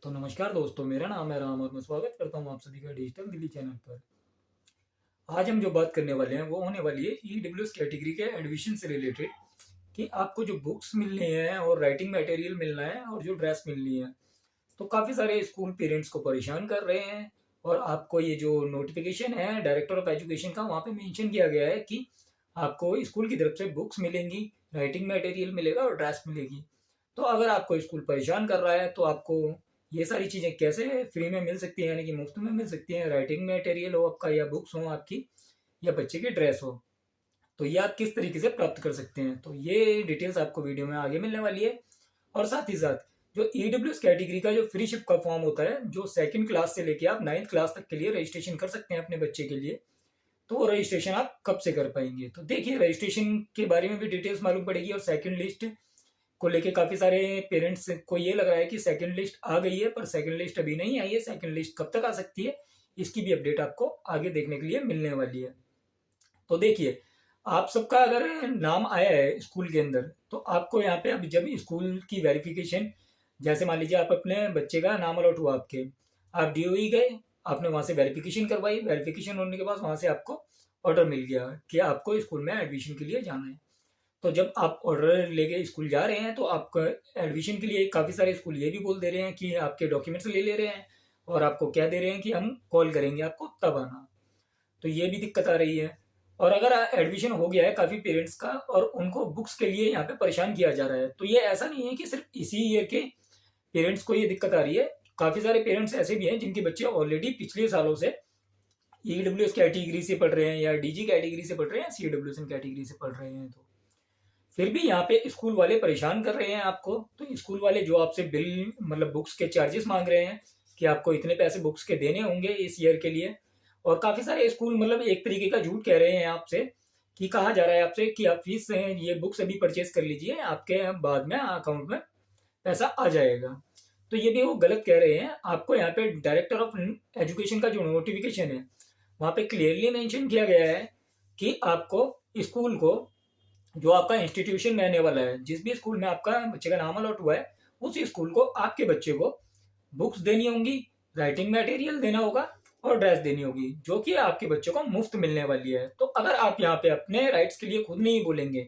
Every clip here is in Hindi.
तो नमस्कार दोस्तों, मेरा नाम है राम और मैं स्वागत करता हूं आप सभी का डिजिटल दिल्ली चैनल पर। आज हम जो बात करने वाले हैं वो होने वाली है ईडब्ल्यूएस कैटेगरी के एडमिशन से रिलेटेड कि आपको जो बुक्स मिलनी है और राइटिंग मटेरियल मिलना है और जो ड्रेस मिलनी है। तो काफ़ी सारे स्कूल पेरेंट्स को परेशान कर रहे हैं और आपको ये जो नोटिफिकेशन है डायरेक्टर ऑफ एजुकेशन का, वहाँ पे मेंशन किया गया है कि आपको स्कूल की तरफ से बुक्स मिलेंगी, राइटिंग मटेरियल मिलेगा और ड्रेस मिलेगी। तो अगर आपको स्कूल परेशान कर रहा है तो आपको ये सारी चीज़ें कैसे फ्री में मिल सकती हैं, यानी कि मुफ्त में मिल सकती हैं। राइटिंग मटेरियल हो आपका या बुक्स हो आपकी या बच्चे की ड्रेस हो, तो ये आप किस तरीके से प्राप्त कर सकते हैं, तो ये डिटेल्स आपको वीडियो में आगे मिलने वाली है। और साथ ही साथ जो ईडब्ल्यूएस कैटेगरी का जो फ्री शिप का फॉर्म होता है, जो सेकंड क्लास से लेके आप 9th क्लास तक के लिए रजिस्ट्रेशन कर सकते हैं अपने बच्चे के लिए, तो वो रजिस्ट्रेशन आप कब से कर पाएंगे। तो देखिए, रजिस्ट्रेशन के बारे में भी डिटेल्स मालूम पड़ेगी। और सेकंड लिस्ट को लेके काफ़ी सारे पेरेंट्स को ये लग रहा है कि सेकंड लिस्ट आ गई है, पर सेकंड लिस्ट अभी नहीं आई है। सेकंड लिस्ट कब तक आ सकती है, इसकी भी अपडेट आपको आगे देखने के लिए मिलने वाली है। तो देखिए, आप सबका अगर नाम आया है स्कूल के अंदर, तो आपको यहाँ पे अभी जब स्कूल की वेरिफिकेशन, जैसे मान लीजिए आप अपने बच्चे का नाम अलॉट हुआ आपके, आप डीओई गए, आपने वहाँ से वेरिफिकेशन करवाई, वेरिफिकेशन होने के बाद वहाँ से आपको ऑर्डर मिल गया कि आपको स्कूल में एडमिशन के लिए जाना है। तो जब आप ऑर्डर लेके स्कूल जा रहे हैं तो आपका एडमिशन के लिए काफ़ी सारे स्कूल ये भी बोल दे रहे हैं कि आपके डॉक्यूमेंट्स ले ले रहे हैं और आपको क्या दे रहे हैं कि हम कॉल करेंगे आपको तब आना। तो ये भी दिक्कत आ रही है। और अगर एडमिशन हो गया है काफ़ी पेरेंट्स का और उनको बुक्स के लिए यहाँ पे परेशान किया जा रहा है, तो ये ऐसा नहीं है कि सिर्फ इसी ईयर के पेरेंट्स को ये दिक्कत आ रही है। काफ़ी सारे पेरेंट्स ऐसे भी हैं जिनके बच्चे ऑलरेडी पिछले सालों से ईडब्ल्यूएस कैटेगरी से पढ़ रहे हैं या डीजी कैटेगरी से पढ़ रहे हैं, सीडब्ल्यूएस कैटेगरी से पढ़ रहे हैं। तो फिर भी यहाँ पे स्कूल वाले परेशान कर रहे हैं आपको। तो स्कूल वाले जो आपसे बिल मतलब बुक्स के चार्जेस मांग रहे हैं कि आपको इतने पैसे बुक्स के देने होंगे इस ईयर के लिए। और काफ़ी सारे स्कूल मतलब एक तरीके का झूठ कह रहे हैं आपसे कि कहा जा रहा है आपसे कि आप फीस ये बुक्स अभी परचेज कर लीजिए, आपके बाद में अकाउंट में पैसा आ जाएगा। तो ये भी वो गलत कह रहे हैं। आपको यहाँ पे डायरेक्टर ऑफ एजुकेशन का जो नोटिफिकेशन है वहाँ पे क्लियरली मेंशन किया गया है कि आपको स्कूल को, जो आपका इंस्टीट्यूशन रहने वाला है, जिस भी स्कूल में आपका बच्चे का नाम अलॉट हुआ है, उस स्कूल को आपके बच्चे को बुक्स देनी होंगी, राइटिंग मटेरियल देना होगा और ड्रेस देनी होगी, जो कि आपके बच्चों को मुफ्त मिलने वाली है। तो अगर आप यहाँ पे अपने राइट्स के लिए खुद नहीं बोलेंगे,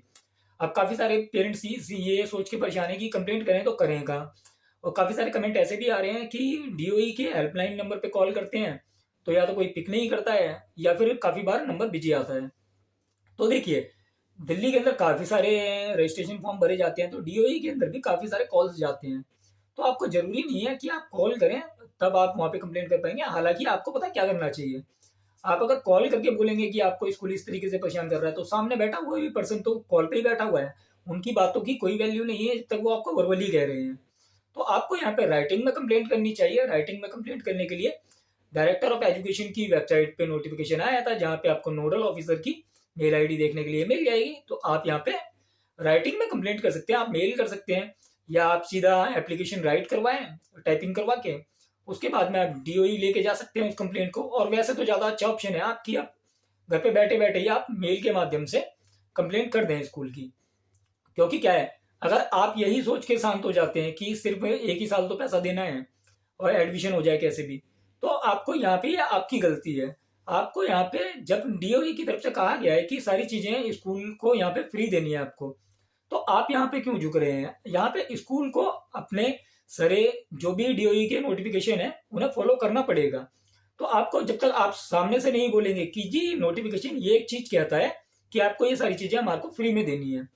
अब काफ़ी सारे पेरेंट्स ये सोच के परेशान है कि कंप्लेंट करें तो करें कहाँ। और काफ़ी सारे कमेंट ऐसे भी आ रहे हैं कि डीओई के हेल्पलाइन नंबर पे कॉल करते हैं तो या तो कोई पिक नहीं करता है या फिर काफ़ी बार नंबर बिजी आता है। तो देखिए, दिल्ली के अंदर काफ़ी सारे रजिस्ट्रेशन फॉर्म भरे जाते हैं, तो डीओई के अंदर भी काफ़ी सारे कॉल्स जाते हैं। तो आपको ज़रूरी नहीं है कि आप कॉल करें तब आप वहाँ पे कंप्लेंट कर पाएंगे। हालांकि आपको पता क्या करना चाहिए, आप अगर कॉल करके बोलेंगे कि आपको स्कूल इस तरीके से परेशान कर रहा है, तो सामने बैठा हुआ भी पर्सन तो कॉल पे ही बैठा हुआ है, उनकी बातों की कोई वैल्यू नहीं है जब तक वो आपको वर्बली कह रहे हैं। तो आपको यहाँ पे राइटिंग में कंप्लेंट करनी चाहिए। राइटिंग में कंप्लेंट करने के लिए डायरेक्टर ऑफ एजुकेशन की वेबसाइट पे नोटिफिकेशन आया था, जहाँ पे आपको नोडल ऑफिसर की मेल आईडी देखने के लिए मिल जाएगी। तो आप यहाँ पे राइटिंग में कंप्लेंट कर सकते हैं, आप मेल कर सकते हैं या आप सीधा एप्लीकेशन राइट करवाएं टाइपिंग करवा के, उसके बाद में आप डीओई लेके जा सकते हैं उस कंप्लेंट को। और वैसे तो ज़्यादा अच्छा ऑप्शन है आपकी, आप घर पे बैठे बैठे ही आप मेल के माध्यम से कंप्लेंट कर दें स्कूल की। क्योंकि क्या है, अगर आप यही सोच के शांत हो जाते हैं कि सिर्फ एक ही साल तो पैसा देना है और एडमिशन हो जाए कैसे भी, तो आपको यहाँ पे आपकी गलती है। आपको यहाँ पे जब डीओई की तरफ से कहा गया है कि सारी चीजें स्कूल को यहाँ पे फ्री देनी है आपको, तो आप यहाँ पे क्यों झुक रहे हैं। यहाँ पे स्कूल को अपने सारे जो भी डीओई के नोटिफिकेशन है उन्हें फॉलो करना पड़ेगा। तो आपको जब तक आप सामने से नहीं बोलेंगे कि जी नोटिफिकेशन ये एक चीज कहता है कि आपको ये सारी चीजें हमारे को फ्री में देनी है,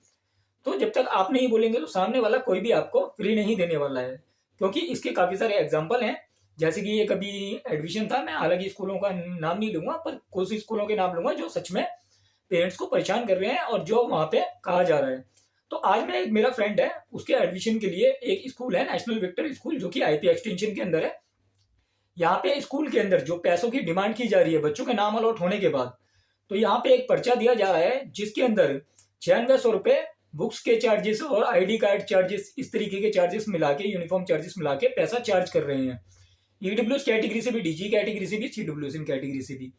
तो जब तक आप नहीं बोलेंगे तो सामने वाला कोई भी आपको फ्री नहीं देने वाला है। क्योंकि इसके काफ़ी सारे एग्जाम्पल हैं, जैसे कि ये कभी एडमिशन था, मैं हालांकि स्कूलों का नाम नहीं लूंगा पर कुछ स्कूलों के नाम लूंगा जो सच में पेरेंट्स को परेशान कर रहे हैं और जो वहाँ पे कहा जा रहा है। तो आज मैं, एक मेरा फ्रेंड है, उसके एडमिशन के लिए एक स्कूल है नेशनल विक्टर स्कूल, जो कि आईपी एक्सटेंशन के अंदर है। यहाँ पे स्कूल के अंदर जो पैसों की डिमांड की जा रही है बच्चों के नाम अलॉट होने के बाद, तो यहाँ पे एक पर्चा दिया जा रहा है जिसके अंदर 9600 रुपये बुक्स के चार्जेस और आईडी कार्ड चार्जेस, इस तरीके के चार्जेस मिला के, यूनिफॉर्म चार्जेस मिला के पैसा चार्ज कर रहे हैं। ईडब्ल्यूएस कैटेगरी से भी, डीजी कैटेगरी से भी, सीडब्ल्यूएस कैटेगरी से भी।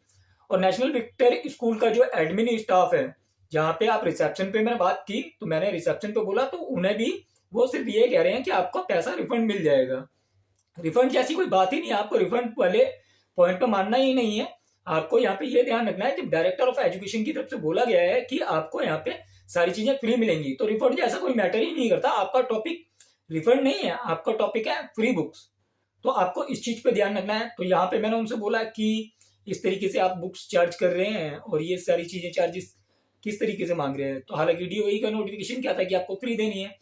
और नेशनल विक्टर स्कूल का जो एडमिन स्टाफ है, जहाँ पे आप रिसेप्शन पे मैंने बात की तो मैंने रिसेप्शन पे बोला तो उन्हें भी वो सिर्फ ये कह रहे हैं कि आपको पैसा रिफंड मिल जाएगा। रिफंड जैसी कोई बात ही नहीं है, आपको रिफंड वाले पॉइंट पे मानना ही नहीं है। आपको यहाँ पे ये ध्यान रखना है, जब डायरेक्टर ऑफ एजुकेशन की तरफ से बोला गया है कि आपको यहाँ पे सारी चीजें फ्री मिलेंगी, तो रिफंड जैसा कोई मैटर ही नहीं करता। आपका टॉपिक रिफंड नहीं है, आपका टॉपिक है फ्री बुक्स। तो आपको इस चीज पे ध्यान रखना है। तो यहाँ पे मैंने उनसे बोला कि इस तरीके से आप बुक्स चार्ज कर रहे हैं और ये सारी चीजें चार्जेस किस तरीके से मांग रहे हैं। तो हालांकि डीओई का नोटिफिकेशन क्या था कि आपको फ्री देनी है।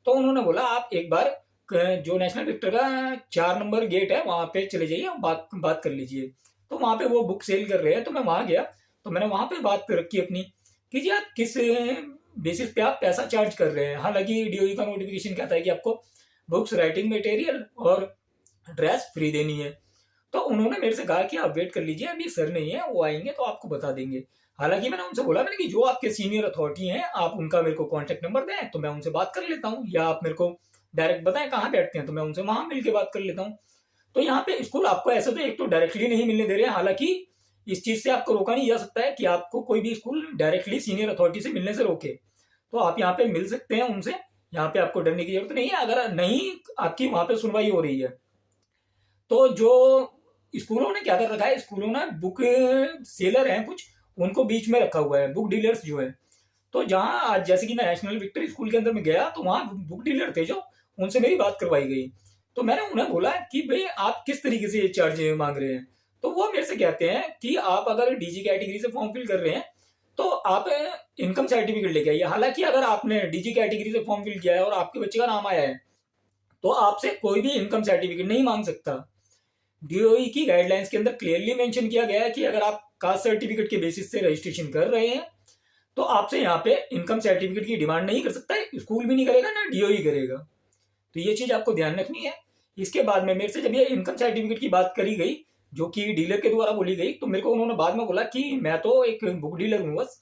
तो उन्होंने बोला आप एक बार जो नेशनल विक्टर का 4 नंबर गेट है वहां पे चले जाइए, बात कर लीजिए। तो वहां पे वो बुक सेल कर रहे हैं, तो मैं वहां गया, तो मैंने वहां पे बात रखी अपनी कि जी आप किस बेसिस पे आप पैसा चार्ज कर रहे हैं। हालांकि डीओई का नोटिफिकेशन कहता है कि आपको बुक्स, राइटिंग मटेरियल और ड्रेस फ्री देनी है। तो उन्होंने मेरे से कहा कि आप वेट कर लीजिए, अभी सर नहीं है, वो आएंगे तो आपको बता देंगे। हालांकि मैंने उनसे बोला मैंने कि जो आपके सीनियर अथॉरिटी हैं आप उनका मेरे को कॉन्टेक्ट नंबर दें तो मैं उनसे बात कर लेता हूँ, या आप मेरे को डायरेक्ट बताएं कहाँ बैठते हैं तो मैं उनसे वहां मिलकर बात कर लेता हूँ। तो यहाँ पे स्कूल आपको ऐसा तो एक तो डायरेक्टली नहीं मिलने दे रहे हैं। हालांकि इस चीज से आपको रोका नहीं जा सकता है कि आपको कोई भी स्कूल डायरेक्टली सीनियर अथॉरिटी से मिलने से रोके। तो आप यहाँ पे मिल सकते हैं उनसे, यहाँ पे आपको डरने की जरूरत नहीं है। अगर नहीं आपकी वहां पे सुनवाई हो रही है तो जो स्कूलों ने क्या कर रखा है, स्कूलों ने बुक सेलर हैं कुछ, उनको बीच में रखा हुआ है, बुक डीलर्स जो है। तो जहाँ आज जैसे कि मैं नेशनल विक्ट्री स्कूल के अंदर में गया तो वहाँ बुक डीलर थे जो, उनसे मेरी बात करवाई गई। तो मैंने उन्हें बोला कि भाई आप किस तरीके से ये चार्ज मांग रहे हैं। तो वो मेरे से कहते हैं कि आप अगर डीजी कैटेगरी से फॉर्म फिल कर रहे हैं तो आप इनकम सर्टिफिकेट लेके आइए। हालांकि अगर आपने डीजी कैटेगरी से फॉर्म फिल किया है और आपके बच्चे का नाम आया है तो आपसे कोई भी इनकम सर्टिफिकेट नहीं मांग सकता। डीओई की गाइडलाइंस के अंदर क्लियरली मेंशन किया गया है कि अगर आप कास्ट सर्टिफिकेट के बेसिस से रजिस्ट्रेशन कर रहे हैं तो आपसे यहाँ पे इनकम सर्टिफिकेट की डिमांड नहीं कर सकता है, स्कूल भी नहीं करेगा ना डीओई करेगा। तो ये चीज आपको ध्यान रखनी है। इसके बाद में मेरे से जब ये इनकम सर्टिफिकेट की बात करी गई जो कि डीलर के द्वारा बोली गई, तो मेरे को उन्होंने बाद में बोला कि मैं तो एक बुक डीलर हूँ बस।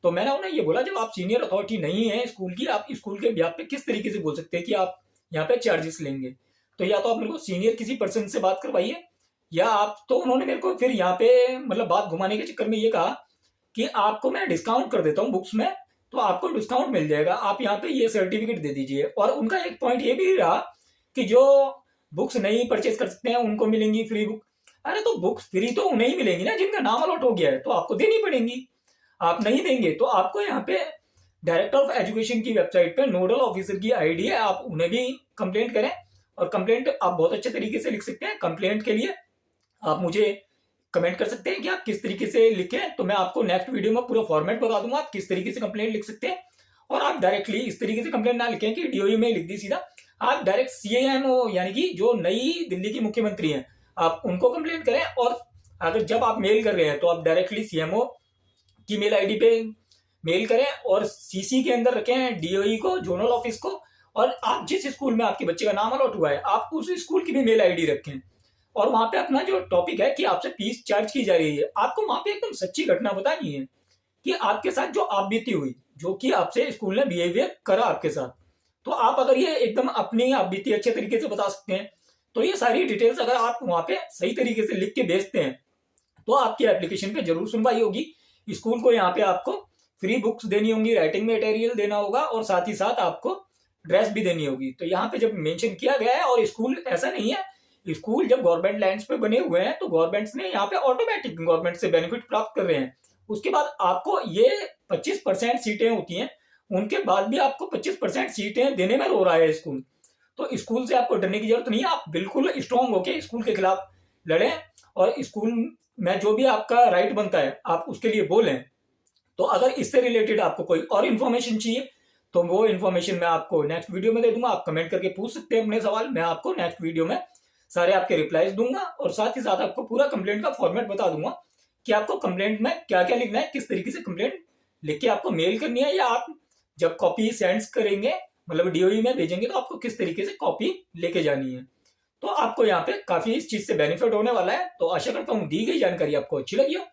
तो मैंने उन्हें ये बोला जब आप सीनियर अथॉरिटी नहीं है स्कूल की, आप स्कूल के ब्याह पे किस तरीके से बोल सकते हैं कि आप यहाँ पे चार्जेस लेंगे। तो या तो आप मेरे को सीनियर किसी पर्सन से बात करवाइए, या आप तो उन्होंने मेरे को फिर यहाँ पे मतलब बात घुमाने के चक्कर में ये कहा कि आपको मैं डिस्काउंट कर देता हूँ बुक्स में, तो आपको डिस्काउंट मिल जाएगा, आप यहाँ पे ये सर्टिफिकेट दे दीजिए। और उनका एक पॉइंट ये भी रहा कि जो बुक्स नहीं परचेज कर सकते हैं उनको मिलेंगी फ्री बुक। अरे तो बुक्स फ्री तो उन्हें ही मिलेंगी ना जिनका नाम अलॉट हो गया है, तो आपको देनी पड़ेंगी। आप नहीं देंगे तो आपको यहाँ पे डायरेक्टर ऑफ एजुकेशन की वेबसाइट पे नोडल ऑफिसर की आईडी है, आप उन्हें भी कंप्लेंट करें। और कंप्लेंट आप बहुत अच्छे तरीके से लिख सकते हैं। कंप्लेंट के लिए आप मुझे कमेंट कर सकते हैं कि आप किस तरीके से लिखें, तो मैं आपको नेक्स्ट वीडियो में पूरा फॉर्मेट बता दूंगा आप किस तरीके से कंप्लेंट लिख सकते हैं। और आप डायरेक्टली इस तरीके से कंप्लेंट ना लिखें कि डीओई में लिख दी सीधा, आप डायरेक्ट सीएमओ यानी कि जो नई दिल्ली की मुख्यमंत्री हैं आप उनको कंप्लेंट करें। और अगर जब आप मेल कर रहे हैं तो आप डायरेक्टली सीएमओ की मेल आईडी पे मेल करें और सीसी के अंदर रखें डीओई को, जोनल ऑफिस को। और आप जिस स्कूल में आपके बच्चे का नाम अलॉट हुआ है आप उस स्कूल की भी मेल आईडी रखें। और वहां पे अपना जो टॉपिक है कि आपसे फीस चार्ज की जा रही है, आपको वहां पे एकदम सच्ची घटना बतानी है कि आपके साथ जो आप बीती हुई, जो कि आपसे स्कूल ने बिहेवियर करा आपके साथ। तो आप अगर ये एकदम अपनी आप बीती अच्छे तरीके से बता सकते हैं तो ये सारी डिटेल्स अगर आप वहां पे सही तरीके से लिख के भेजते हैं तो आपकी एप्लीकेशन पे जरूर सुनवाई होगी। स्कूल को यहाँ पे आपको फ्री बुक्स देनी होंगी, राइटिंग मटेरियल देना होगा और साथ ही साथ आपको ड्रेस भी देनी होगी। तो यहाँ पे जब मेंशन किया गया है, और स्कूल ऐसा नहीं है, स्कूल जब गवर्नमेंट लैंड्स पे बने हुए हैं तो गवर्नमेंट ने यहाँ पे ऑटोमेटिक गवर्नमेंट से बेनिफिट प्राप्त कर रहे हैं। उसके बाद आपको ये 25% सीटें होती हैं, उनके बाद भी आपको 25% सीटें देने में रो रहा है स्कूल। तो स्कूल से आपको डरने की जरूरत नहीं है, आप बिल्कुल स्ट्रांग होके स्कूल के खिलाफ लड़ें और स्कूल में जो भी आपका राइट बनता है आप उसके लिए बोलें। तो अगर इससे रिलेटेड आपको कोई और इन्फॉर्मेशन चाहिए तो वो इन्फॉर्मेशन मैं आपको नेक्स्ट वीडियो में दे दूंगा। आप कमेंट करके पूछ सकते हैं अपने सवाल, मैं आपको नेक्स्ट वीडियो में सारे आपके रिप्लाईज दूंगा। और साथ ही साथ आपको पूरा कंप्लेंट का फॉर्मेट बता दूंगा कि आपको कंप्लेंट में क्या क्या लिखना है, किस तरीके से कंप्लेंट लिख के आपको मेल करनी है, या आप जब कॉपी सेंड करेंगे मतलब डीओई में भेजेंगे तो आपको किस तरीके से कॉपी लेके जानी है। तो आपको यहाँ पे काफी इस चीज से बेनिफिट होने वाला है। तो आशा करता हूँ दी गई जानकारी आपको अच्छी लगी हो।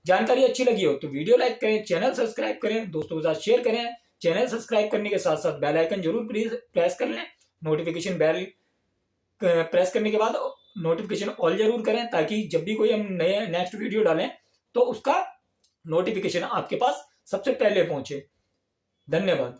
जानकारी अच्छी लगी हो तो वीडियो लाइक करें, चैनल सब्सक्राइब करें, दोस्तों के साथ शेयर करें। चैनल सब्सक्राइब करने के साथ साथ बेल आइकन जरूर प्रेस कर लें। नोटिफिकेशन बेल प्रेस करने के बाद नोटिफिकेशन ऑल जरूर करें ताकि जब भी कोई हम नए नेक्स्ट वीडियो डालें तो उसका नोटिफिकेशन आपके पास सबसे पहले पहुंचे। धन्यवाद।